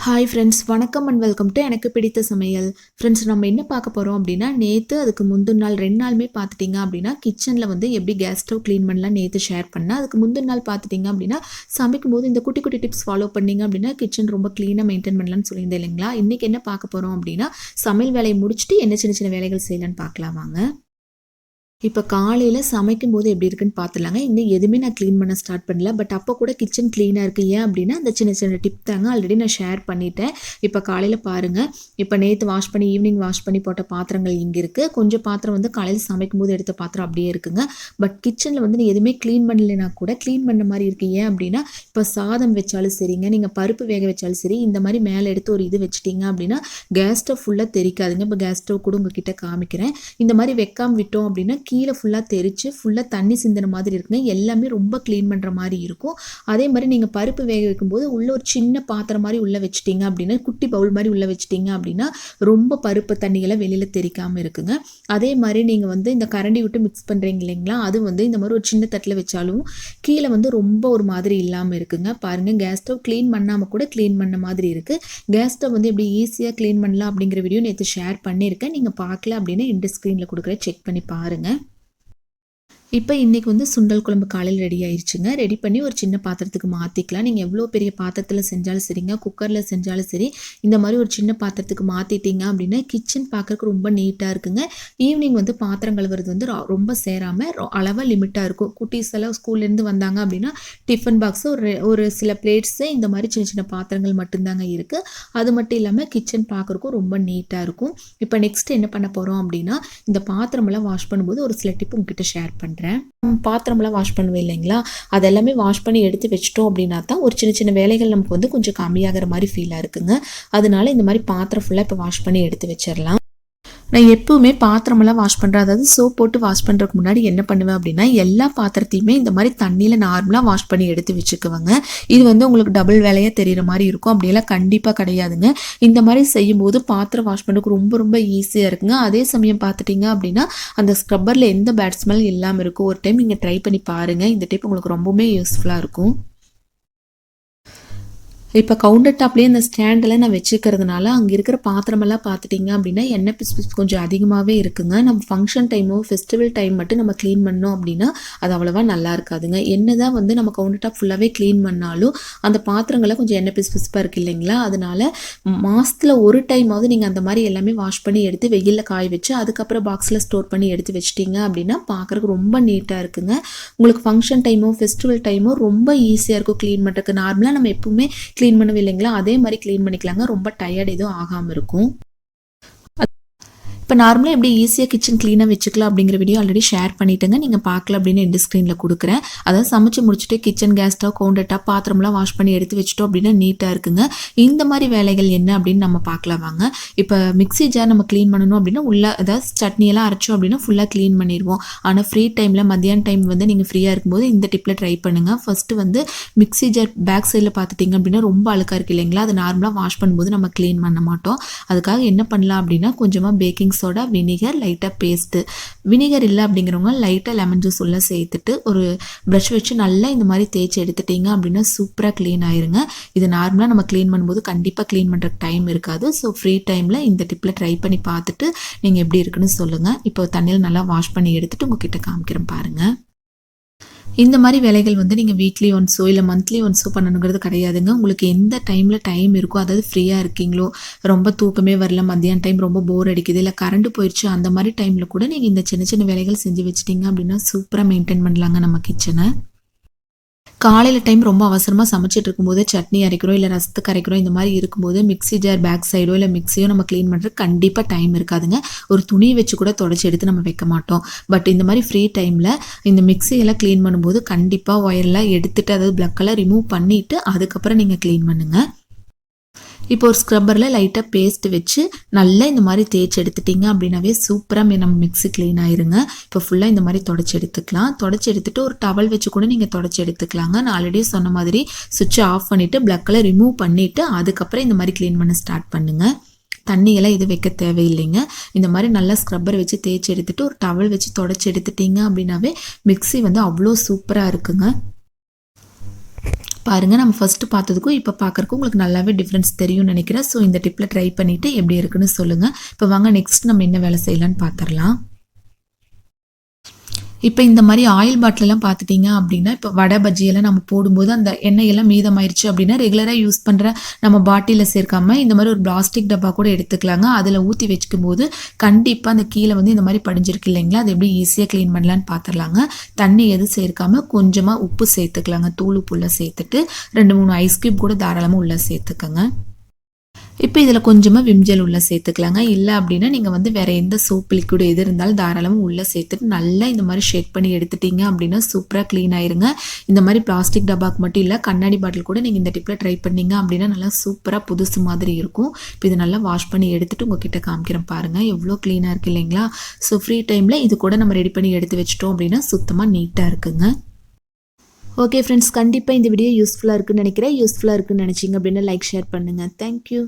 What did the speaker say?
Hi friends, வணக்கம் and welcome to எனக்கு பிடித்த சமையல். ஃப்ரெண்ட்ஸ், நம்ம என்ன பார்க்க போகிறோம் அப்படின்னா, நேற்று அதுக்கு முந்தின நாள் 2 நாளுமே பார்த்துட்டிங்க அப்படின்னா கிச்சனில் வந்து எப்படி கேஸ் ஸ்டவ் க்ளீன் பண்ணலாம் நேற்று ஷேர் பண்ணேன். அதுக்கு முந்தின நாள் பார்த்துட்டிங்க அப்படின்னா சமைக்கும்போது இந்த குட்டி குட்டி டிப்ஸ் ஃபாலோ பண்ணிங்க அப்படின்னா கிச்சன் ரொம்ப க்ளீனாக மெயின்டைன் பண்ணலான்னு சொல்லியிருந்தேன் இல்லைங்களா. இன்றைக்கி என்ன பார்க்க போகிறோம் அப்படின்னா, சமையல் வேலையை முடிச்சுட்டு என்ன சின்ன சின்ன வேலைகள் செய்யலான்னு பார்க்கலாம் வாங்க. இப்போ காலையில் சமைக்கும்போது எப்படி இருக்குன்னு பார்த்துலாங்க. இன்னும் எதுவுமே நான் க்ளீன் பண்ண ஸ்டார்ட் பண்ணல. பட் அப்போ கூட கிச்சன் க்ளீனாக இருக்குது. ஏன் அப்படின்னா அந்த சின்ன சின்ன டிப் தாங்க ஆல்ரெடி நான் ஷேர் பண்ணிட்டேன். இப்போ காலையில் பாருங்கள், இப்போ நேற்று வாஷ் பண்ணி ஈவினிங் வாஷ் பண்ணி போட்ட பாத்திரங்கள் இங்கே இருக்குது. கொஞ்சம் பாத்திரம் வந்து காலையில் சமைக்கும்போது எடுத்த பாத்திரம் அப்படியே இருக்குங்க. பட் கிச்சனில் வந்து நான் எதுவுமே க்ளீன் பண்ணலைன்னா கூட க்ளீன் பண்ண மாதிரி இருக்குது. ஏன் அப்படின்னா இப்போ சாதம் வச்சாலும் சரிங்க, நீங்கள் பருப்பு வேக வச்சாலும் சரி, இந்த மாதிரி மேலே எடுத்து ஒரு இது வச்சிட்டிங்க அப்படின்னா கேஸ் ஸ்டவ் ஃபுல்லாக தெரிக்காதுங்க. இப்போ கேஸ் ஸ்டவ் கூட உங்ககிட்ட காமிக்கிறேன். இந்த மாதிரி வைக்காமல் விட்டோம் அப்படின்னா கீழே ஃபுல்லாக தெரிச்சு ஃபுல்லாக தண்ணி சிந்தின மாதிரி இருக்குங்க. எல்லாமே ரொம்ப க்ளீன் பண்ணுற மாதிரி இருக்கும். அதே மாதிரி நீங்கள் பருப்பு வேக வைக்கும்போது உள்ளே ஒரு சின்ன பாத்திரம் மாதிரி உள்ளே வச்சிட்டிங்க அப்படின்னா, குட்டி பவுல் மாதிரி உள்ளே வச்சிட்டிங்க அப்படின்னா ரொம்ப பருப்பு தண்ணிகளை வெளியில் தெரிக்காமல் இருக்குங்க. அதே மாதிரி நீங்கள் வந்து இந்த கரண்டி விட்டு மிக்ஸ் பண்ணுறீங்க இல்லைங்களா, அது வந்து இந்த மாதிரி ஒரு சின்ன தட்டில் வச்சாலும் கீழே வந்து ரொம்ப ஒரு மாதிரி இல்லாமல் இருக்குங்க. பாருங்கள், கேஸ் ஸ்டவ் க்ளீன் பண்ணாமல் கூட க்ளீன் பண்ண மாதிரி இருக்குது. கேஸ் ஸ்டவ் வந்து எப்படி ஈஸியாக க்ளீன் பண்ணலாம் அப்படிங்கிற வீடியோ நேற்று ஷேர் பண்ணியிருக்கேன். நீங்கள் பார்க்கல அப்படின்னா இந்த ஸ்க்ரீனில் கொடுக்குறேன், செக் பண்ணி பாருங்கள். இப்போ இன்றைக்கி வந்து சுண்டல் குழம்பு காலையில் ரெடி ஆயிடுச்சுங்க. ரெடி பண்ணி ஒரு சின்ன பாத்திரத்துக்கு மாற்றிக்கலாம். நீங்கள் எவ்வளோ பெரிய பாத்திரத்தில் செஞ்சாலும் சரிங்க, குக்கரில் செஞ்சாலும் சரி, இந்த மாதிரி ஒரு சின்ன பாத்திரத்துக்கு மாற்றிட்டிங்க அப்படின்னா கிச்சன் பார்க்குறக்கு ரொம்ப நீட்டாக இருக்குங்க. ஈவினிங் வந்து பாத்திரம் கழுவுறது வந்து ரொம்ப சேராமல் அளவாக லிமிட்டாக இருக்கும். குட்டீஸ் எல்லாம் ஸ்கூல்லேருந்து வந்தாங்க அப்படின்னா டிஃபன் பாக்ஸு ஒரு சில பிளேட்ஸு இந்த மாதிரி சின்ன சின்ன பாத்திரங்கள் மட்டும்தாங்க இருக்குது. அது மட்டும் இல்லாமல் கிச்சன் பார்க்குறக்கும் ரொம்ப நீட்டாக இருக்கும். இப்போ நெக்ஸ்ட் என்ன பண்ண போகிறோம் அப்படின்னா, இந்த பாத்திரமெல்லாம் வாஷ் பண்ணும்போது ஒரு சில டிப் உங்ககிட்ட ஷேர் பண்ணுறேன். பாத்திரமெல்லாம் வாஷ் பண்ணுவேன் இல்லைங்களா, அதெல்லாமே வாஷ் பண்ணி எடுத்து வச்சிட்டோம் அப்படின்னா தான் ஒரு சின்ன சின்ன வேலைகள் நமக்கு வந்து கொஞ்சம் கம்மியாகிற மாதிரி ஃபீலாக இருக்குங்க. அதனால இந்த மாதிரி பாத்திரம் ஃபுல்லாக இப்போ வாஷ் பண்ணி எடுத்து வச்சிடலாம். நான் எப்பவுமே பாத்திரமெல்லாம் வாஷ் பண்ணுறேன், அதாவது சோப் போட்டு வாஷ் பண்ணுறதுக்கு முன்னாடி என்ன பண்ணுவேன் அப்படின்னா, எல்லா பாத்திரத்தையுமே இந்த மாதிரி தண்ணியில் நார்மலாக வாஷ் பண்ணி எடுத்து வச்சுக்குவேங்க. இது வந்து உங்களுக்கு டபுள் வேலையாக தெரிகிற மாதிரி இருக்கும். அப்படியெல்லாம் கண்டிப்பாக கிடையாதுங்க. இந்த மாதிரி செய்யும்போது பாத்திரம் வாஷ் பண்ணுறதுக்கு ரொம்ப ரொம்ப ஈஸியாக இருக்குங்க. அதே சமயம் பார்த்துட்டிங்க அப்படின்னா அந்த ஸ்க்ரப்பரில் எந்த பேட் ஸ்மெல் இல்லாமல் இருக்கும். ஒரு டைம் நீங்கள் ட்ரை பண்ணி பாருங்கள். இந்த டிப் உங்களுக்கு ரொம்பவுமே யூஸ்ஃபுல்லாக இருக்கும். இப்போ கவுண்டர் டாப்லேயே இந்த ஸ்டாண்டில் நான் வச்சுக்கிறதுனால அங்கே இருக்கிற பாத்திரமெல்லாம் பார்த்துட்டிங்க அப்படின்னா எண்ணெய் பிசு கொஞ்சம் அதிகமாகவே இருக்குங்க. நம்ம ஃபங்க்ஷன் டைமோ ஃபெஸ்டிவல் டைம் மட்டும் நம்ம க்ளீன் பண்ணோம் அப்படின்னா அது அவ்வளோவா நல்லா இருக்காதுங்க. என்ன தான் வந்து நம்ம கவுண்டர் டாப் ஃபுல்லாகவே க்ளீன் பண்ணாலும் அந்த பாத்திரங்கள்லாம் கொஞ்சம் எண்ணெய் பிசுப்பாக இருக்குது இல்லைங்களா. அதனால மாதத்தில் ஒரு டைமாவது நீங்கள் அந்த மாதிரி எல்லாமே வாஷ் பண்ணி எடுத்து வெயிலில் காய வச்சு அதுக்கப்புறம் பாக்ஸில் ஸ்டோர் பண்ணி எடுத்து வச்சிட்டிங்க அப்படின்னா பார்க்குறதுக்கு ரொம்ப நீட்டாக இருக்குங்க. உங்களுக்கு ஃபங்க்ஷன் டைமோ ஃபெஸ்டிவல் டைமோ ரொம்ப ஈஸியாக இருக்கும் க்ளீன் பண்ணுறதுக்கு. நார்மலாக நம்ம எப்பவுமே க்ளீன் பண்ணவே இல்லைங்களா, அதே மாதிரி க்ளீன் பண்ணிக்கலாங்க. ரொம்ப டயர்ட் எதுவும் ஆகாமல் இருக்கும். இப்போ நார்மலாக எப்படி ஈஸியாக கிச்சன் க்ளீனாக வச்சுக்கலாம் அப்படிங்கிற வீடியோ ஆல்ரெடி ஷேர் பண்ணிட்டேங்க. நீங்கள் பார்க்கல அப்படின்னு எண்ட் ஸ்க்ரீனில் கொடுக்குறேன். அதாவது சமைச்சு முடிச்சுட்டு kitchen gas stove counter top பாத்திரம்லாம் வாஷ் பண்ணி எடுத்து வச்சிட்டோம் அப்படின்னா நீட்டாக இருக்குங்க. இந்த மாதிரி வேலைகள் என்ன அப்படின்னு நம்ம பார்க்கலாம் வாங்க. இப்போ மிக்ஸி ஜார் நம்ம க்ளீன் பண்ணணும் அப்படின்னா அதாவது சட்னியெல்லாம் அரைச்சோம் அப்படின்னா ஃபுல்லாக க்ளீன் பண்ணிடுவோம். ஆனால் ஃப்ரீ டைமில் மத்தியான டைம் வந்து நீங்கள் ஃப்ரீயாக இருக்கும்போது இந்த டிப்பில் ட்ரை பண்ணுங்கள். ஃபஸ்ட்டு வந்து மிக்ஸி ஜார் பேக் சைடில் பார்த்துட்டிங்க அப்படின்னா ரொம்ப அழுக்காக இருக்குது இல்லைங்களா, அது நார்மலாக வாஷ் பண்ணும்போது நம்ம க்ளீன் பண்ண மாட்டோம். அதுக்காக என்ன பண்ணலாம் அப்படின்னா கொஞ்சமாக பேக்கிங் சோடா, வினிகர், லைட்டாக பேஸ்ட்டு, வினிகர் இல்லை அப்படிங்கிறவங்க லைட்டாக லெமன் ஜூஸ் உள்ள சேர்த்துட்டு ஒரு ப்ரஷ் வச்சு நல்லா இந்த மாதிரி தேய்ச்சி எடுத்துட்டிங்க அப்படின்னா சூப்பராக க்ளீன் ஆயிருங்க. இது நார்மலாக நம்ம க்ளீன் பண்ணும்போது கண்டிப்பாக க்ளீன் பண்ணுறதுக்கு டைம் இருக்காது. ஸோ ஃப்ரீ டைமில் இந்த டிப்பில் ட்ரை பண்ணி பார்த்துட்டு நீங்கள் எப்படி இருக்குன்னு சொல்லுங்கள். இப்போ தண்ணியில் நல்லா வாஷ் பண்ணி எடுத்துகிட்டு உங்ககிட்ட காமிக்கிறேன் பாருங்கள். இந்த மாதிரி வேலைகள் வந்து நீங்கள் வீக்லி ஒன்ஸோ இல்லை மந்த்லி ஒன்ஸோ பண்ணணுங்கிறது கிடையாதுங்க. உங்களுக்கு எந்த டைமில் டைம் இருக்கோ, அதாவது ஃப்ரீயாக இருக்கீங்களோ, ரொம்ப தூக்கமே வரல, மத்தியான டைம் ரொம்ப போர் அடிக்குது, இல்லை கரண்ட் போயிடுச்சு, அந்த மாதிரி டைமில் கூட நீங்கள் இந்த சின்ன சின்ன வேலைகள் செஞ்சு வச்சிட்டிங்க அப்படின்னா சூப்பராக மெயின்டைன் பண்ணலாங்க நம்ம கிச்சனை. காலையில் டைம் ரொம்ப அவசரமாக சமைச்சிட்டு இருக்கும்போது சட்னி அரைக்கிறோம் இல்லை ரசத்துக்கு அரைக்கிறோம், இந்த மாதிரி இருக்கும்போது மிக்ஸி ஜார் பேக் சைடோ இல்லை மிக்ஸியோ நம்ம க்ளீன் பண்ணுறது கண்டிப்பாக டைம் இருக்காதுங்க. ஒரு துணி வச்சு கூட தொடச்சி எடுத்து நம்ம வைக்க மாட்டோம். பட் இந்த மாதிரி ஃப்ரீ டைமில் இந்த மிக்ஸியெல்லாம் க்ளீன் பண்ணும்போது கண்டிப்பாக ஒயரெல்லாம் எடுத்துகிட்டு, அதாவது ப்ளக்கெல்லாம் ரிமூவ் பண்ணிவிட்டு அதுக்கப்புறம் நீங்கள் க்ளீன் பண்ணுங்கள். இப்போ ஒரு ஸ்க்ரப்பரில் லைட்டாக பேஸ்ட் வச்சு நல்லா இந்த மாதிரி தேய்ச்சி எடுத்துட்டிங்க அப்படின்னாவே சூப்பராக நம்ம மிக்ஸி க்ளீன் ஆயிருங்க. இப்போ ஃபுல்லாக இந்த மாதிரி தொடச்சி எடுத்துக்கலாம். தொடச்சி எடுத்துகிட்டு ஒரு டவல் வச்சு கூட நீங்கள் தொடச்சி எடுத்துக்கலாங்க. நான் ஆல்ரெடி சொன்ன மாதிரி சுவிட்சை ஆஃப் பண்ணிவிட்டு ப்ளக்கில் ரிமூவ் பண்ணிவிட்டு அதுக்கப்புறம் இந்த மாதிரி க்ளீன் பண்ண ஸ்டார்ட் பண்ணுங்கள். தண்ணியெல்லாம் இது வைக்க தேவையில்லைங்க. இந்த மாதிரி நல்லா ஸ்க்ரப்பர் வச்சு தேய்ச்சி எடுத்துகிட்டு ஒரு டவல் வச்சு தொடச்சி எடுத்துட்டிங்க அப்படின்னாவே மிக்ஸி வந்து அவ்வளோ சூப்பராக இருக்குங்க. பாருங்கள், நம்ம ஃபஸ்ட்டு பார்த்ததுக்கும் இப்போ பார்க்குறக்கும் உங்களுக்கு நல்லாவே டிஃப்ரென்ஸ் தெரியும்னு நினைக்கிறேன். ஸோ இந்த டிப்பில் ட்ரை பண்ணிவிட்டு எப்படி இருக்குன்னு சொல்லுங்கள். இப்போ வாங்க நெக்ஸ்ட் நம்ம என்ன வேலை செய்யலான்னு பார்த்துடலாம். இப்போ இந்த மாதிரி ஆயில் பாட்டிலெல்லாம் பார்த்துட்டிங்க அப்படின்னா, இப்போ வடை பஜ்ஜியெல்லாம் நம்ம போடும்போது அந்த எண்ணெயெல்லாம் மீதமாயிருச்சு அப்படின்னா, ரெகுலராக யூஸ் பண்ணுற நம்ம பாட்டிலில் சேர்க்காம இந்த மாதிரி ஒரு பிளாஸ்டிக் டப்பா கூட எடுத்துக்கலாங்க. அதில் ஊற்றி வச்சுக்கும் போது கண்டிப்பாக அந்த கீழே வந்து இந்த மாதிரி படிஞ்சிருக்கு இல்லைங்களா, அது எப்படி ஈஸியாக க்ளீன் பண்ணலான்னு பார்த்துடலாங்க. தண்ணி எதுவும் சேர்க்காம கொஞ்சமாக உப்பு சேர்த்துக்கலாங்க. தூள் உப்பு உள்ளே சேர்த்துட்டு 2-3 ஐஸ் க்யூப் கூட தாராளமாக உள்ளே சேர்த்துக்கோங்க. இப்போ இதில் கொஞ்சமாக விம் ஜெல் உள்ளே சேர்த்துக்கலாங்க. இல்லை அப்படின்னா நீங்கள் வந்து வேறு எந்த சோப் லிக்விட் எது இருந்தாலும் தாராளமாக உள்ளே சேர்த்துட்டு நல்லா இந்த மாதிரி ஷேக் பண்ணி எடுத்துட்டீங்க அப்படின்னா சூப்பராக க்ளீன் ஆயிருங்க. இந்த மாதிரி பிளாஸ்டிக் டப்பாக்கு மட்டும் இல்லை, கண்ணாடி பாட்டில் கூட நீங்கள் இந்த டிப்பில் ட்ரை பண்ணீங்க அப்படின்னா நல்லா சூப்பராக புதுசு மாதிரி இருக்கும். இப்போ இதை நல்லா வாஷ் பண்ணி எடுத்துகிட்டு உங்ககிட்ட காமிக்கிறேன் பாருங்கள், எவ்வளோ க்ளீனாக இருக்குது இல்லைங்களா. ஸோ ஃப்ரீ டைமில் இது கூட நம்ம ரெடி பண்ணி எடுத்து வச்சிட்டோம் அப்படின்னா சுத்தமாக நீட்டாக இருக்குங்க. ஓகே ஃப்ரெண்ட்ஸ், கண்டிப்பாக இந்த வீடியோ யூஸ்ஃபுல்லாக இருக்குன்னு நினைக்கிறேன். யூஸ்ஃபுல்லாக இருக்குன்னு நினச்சிங்க அப்படின்னா லைக் ஷேர் பண்ணுங்கள். தேங்க்யூ.